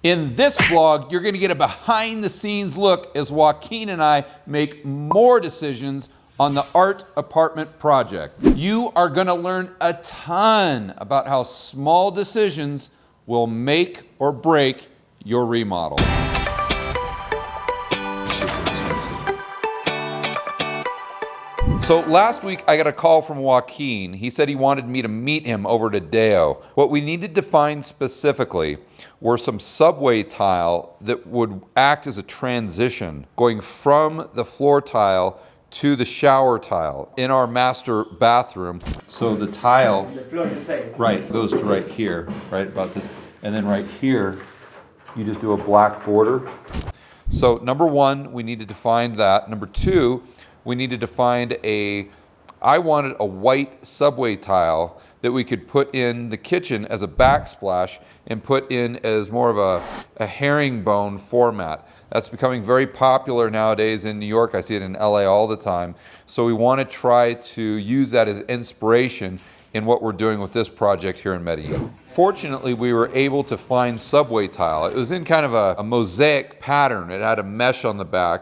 In this vlog, you're going to get a behind-the-scenes look as Joaquin and I make more decisions on the art apartment project. You are going to learn a ton about how small decisions will make or break your remodel. So last week I got a call from Joaquin. He said he wanted me to meet him over at Deo. What we needed to find specifically were some subway tile that would act as a transition going from the floor tile to the shower tile in our master bathroom. So the tile, right, goes to right here, right about this. And then right here, you just do a black border. So number one, we needed to find that. Number two, we needed to find I wanted a white subway tile that we could put in the kitchen as a backsplash and put in as more of a herringbone format. That's becoming very popular nowadays in New York. I see it in LA all the time. So we want to try to use that as inspiration in what we're doing with this project here in Medellin. Fortunately, we were able to find subway tile. It was in kind of a mosaic pattern. It had a mesh on the back.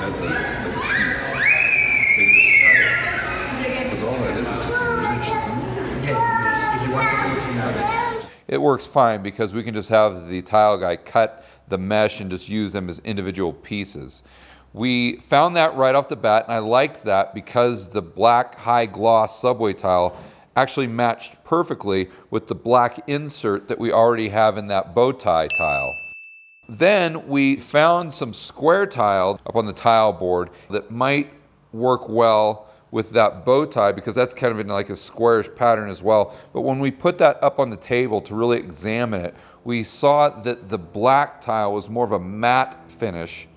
As a piece. Because all that is just a mesh, isn't it? Yes, if you want to use it. It works fine because we can just have the tile guy cut the mesh and just use them as individual pieces. We found that right off the bat, and I liked that because the black high gloss subway tile actually matched perfectly with the black insert that we already have in that bow tie tile. Then we found some square tile up on the tile board that might work well with that bow tie because that's kind of in like a squarish pattern as well. But when we put that up on the table to really examine it, we saw that the black tile was more of a matte finish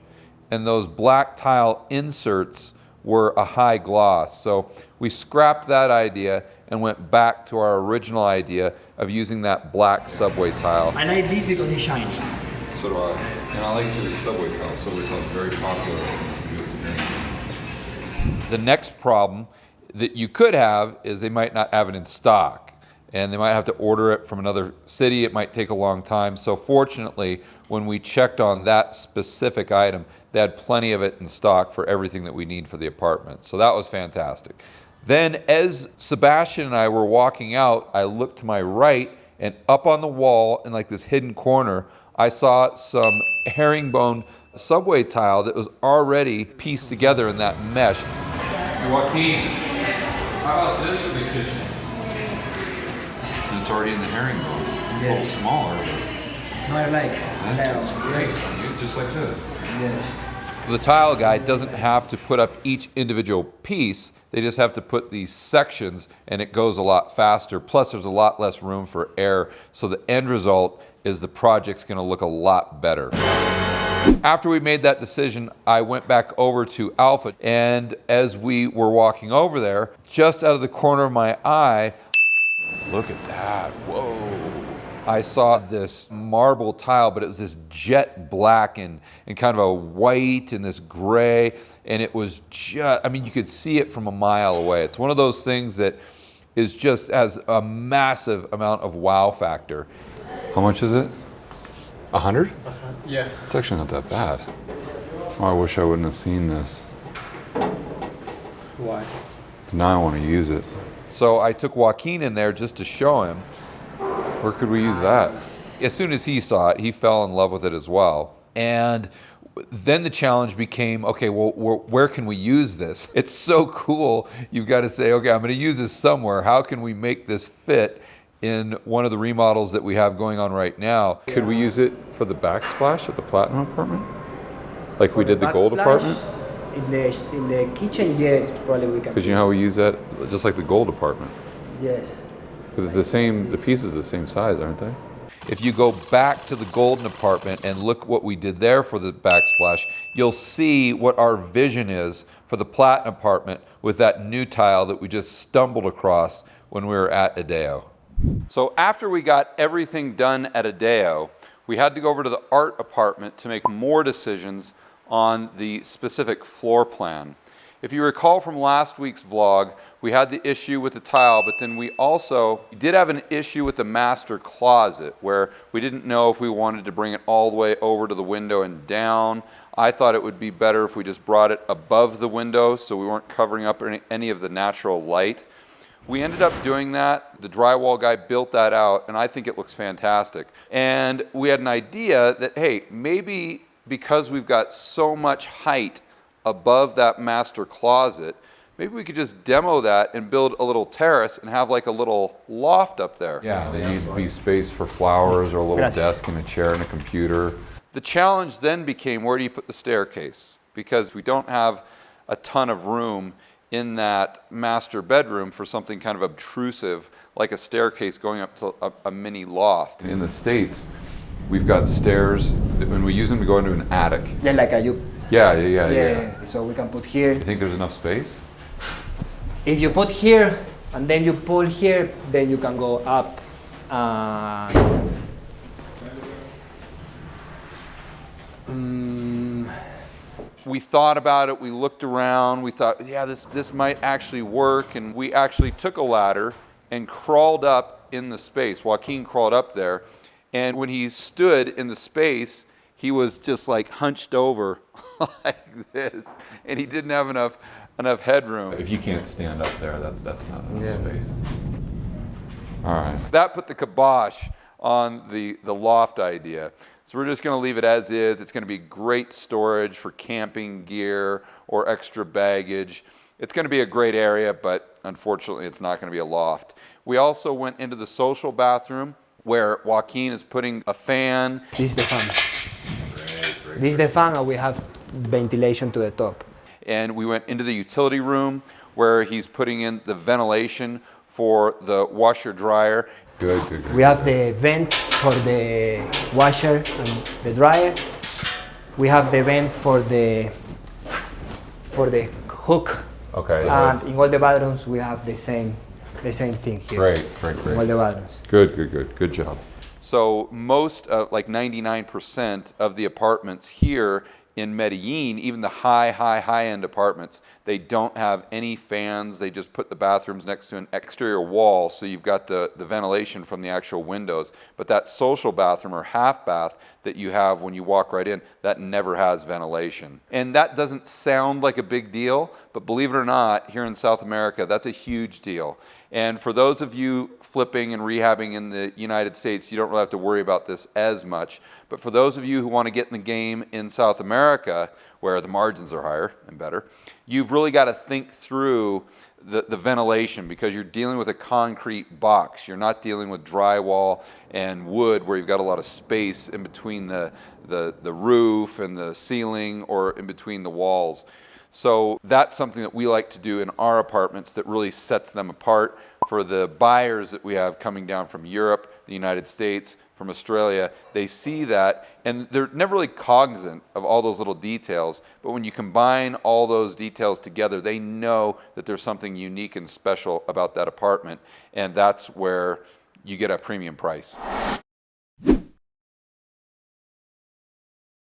and those black tile inserts were a high gloss. So we scrapped that idea and went back to our original idea of using that black subway tile. I like this because it shines. So do I. And I like the subway tile. Subway tile is very popular. The next problem that you could have is they might not have it in stock. And they might have to order it from another city. It might take a long time. So fortunately, when we checked on that specific item, they had plenty of it in stock for everything that we need for the apartment. So that was fantastic. Then as Sebastian and I were walking out, I looked to my right, and up on the wall in like this hidden corner, I saw some herringbone subway tile that was already pieced together in that mesh. Joaquin, how about this for the kitchen? And it's already in the herringbone. It's a little smaller. No, I like That's great. Just like this. Yes. The tile guy doesn't have to put up each individual piece. They just have to put these sections, and it goes a lot faster. Plus, there's a lot less room for air. So the end result is the project's going to look a lot better. After we made that decision, I went back over to Alpha, and as we were walking over there, just out of the corner of my eye, look at that, whoa. I saw this marble tile, but it was this jet black and kind of a white and this gray, and it was just, I mean, you could see it from a mile away. It's one of those things that is just has a massive amount of wow factor. How much is it? 100? Yeah. It's actually not that bad. Oh, I wish I wouldn't have seen this. Why? Now I want to use it. So I took Joaquin in there just to show him. Where could we use that? As soon as he saw it, he fell in love with it as well. And then the challenge became, okay, well, where can we use this? It's so cool. You've got to say, okay, I'm going to use this somewhere. How can we make this fit in one of the remodels that we have going on right now? Could we use it for the backsplash at the Platinum apartment? Like we did the gold apartment? In the kitchen, yes, probably we can. Because you know how we use that, just like the gold apartment. Yes. Because it's the same, the pieces are the same size, aren't they? If you go back to the golden apartment and look what we did there for the backsplash, you'll see what our vision is for the platinum apartment with that new tile that we just stumbled across when we were at Adeo. So after we got everything done at Adeo, we had to go over to the art apartment to make more decisions on the specific floor plan. If you recall from last week's vlog, we had the issue with the tile, but then we also did have an issue with the master closet where we didn't know if we wanted to bring it all the way over to the window and down. I thought it would be better if we just brought it above the window so we weren't covering up any of the natural light. We ended up doing that. The drywall guy built that out, and I think it looks fantastic. And we had an idea that, hey, maybe because we've got so much height above that master closet, maybe we could just demo that and build a little terrace and have like a little loft up there. Yeah, they need to be space for flowers or a little desk and a chair and a computer. The challenge then became, where do you put the staircase? Because we don't have a ton of room in that master bedroom for something kind of obtrusive like a staircase going up to a mini loft. In the States, we've got stairs that when we use them to go into an attic. Yeah, like a Yeah. So we can put here. You think there's enough space? If you put here and then you pull here, then you can go up. We thought about it, we looked around, we thought, yeah, this might actually work, and we actually took a ladder and crawled up in the space. Joaquin crawled up there, and when he stood in the space, he was just like hunched over like this, and he didn't have enough headroom. If you can't stand up there, that's not enough space. All right. That put the kibosh on the loft idea. So we're just going to leave it as is. It's going to be great storage for camping gear or extra baggage. It's going to be a great area, but unfortunately it's not going to be a loft. We also went into the social bathroom where Joaquin is putting a fan. This is the fan. This is the fan, and we have ventilation to the top. And we went into the utility room where he's putting in the ventilation for the washer dryer. Good. We have the vent for the washer and the dryer. We have the vent for the hook. Okay. And in all the bathrooms we have the same thing here. Great. In all the bathrooms. Good job. So most, like 99% of the apartments here in Medellin, even the high-end apartments, they don't have any fans. They just put the bathrooms next to an exterior wall, so you've got the ventilation from the actual windows. But that social bathroom or half bath that you have when you walk right in, that never has ventilation. And that doesn't sound like a big deal, but believe it or not, here in South America, that's a huge deal. And for those of you flipping and rehabbing in the United States, you don't really have to worry about this as much. But for those of you who want to get in the game in South America, where the margins are higher and better, you've really got to think through the ventilation, because you're dealing with a concrete box. You're not dealing with drywall and wood where you've got a lot of space in between the roof and the ceiling or in between the walls. So that's something that we like to do in our apartments that really sets them apart. For the buyers that we have coming down from Europe, the United States, from Australia, they see that and they're never really cognizant of all those little details, but when you combine all those details together, they know that there's something unique and special about that apartment, and that's where you get a premium price.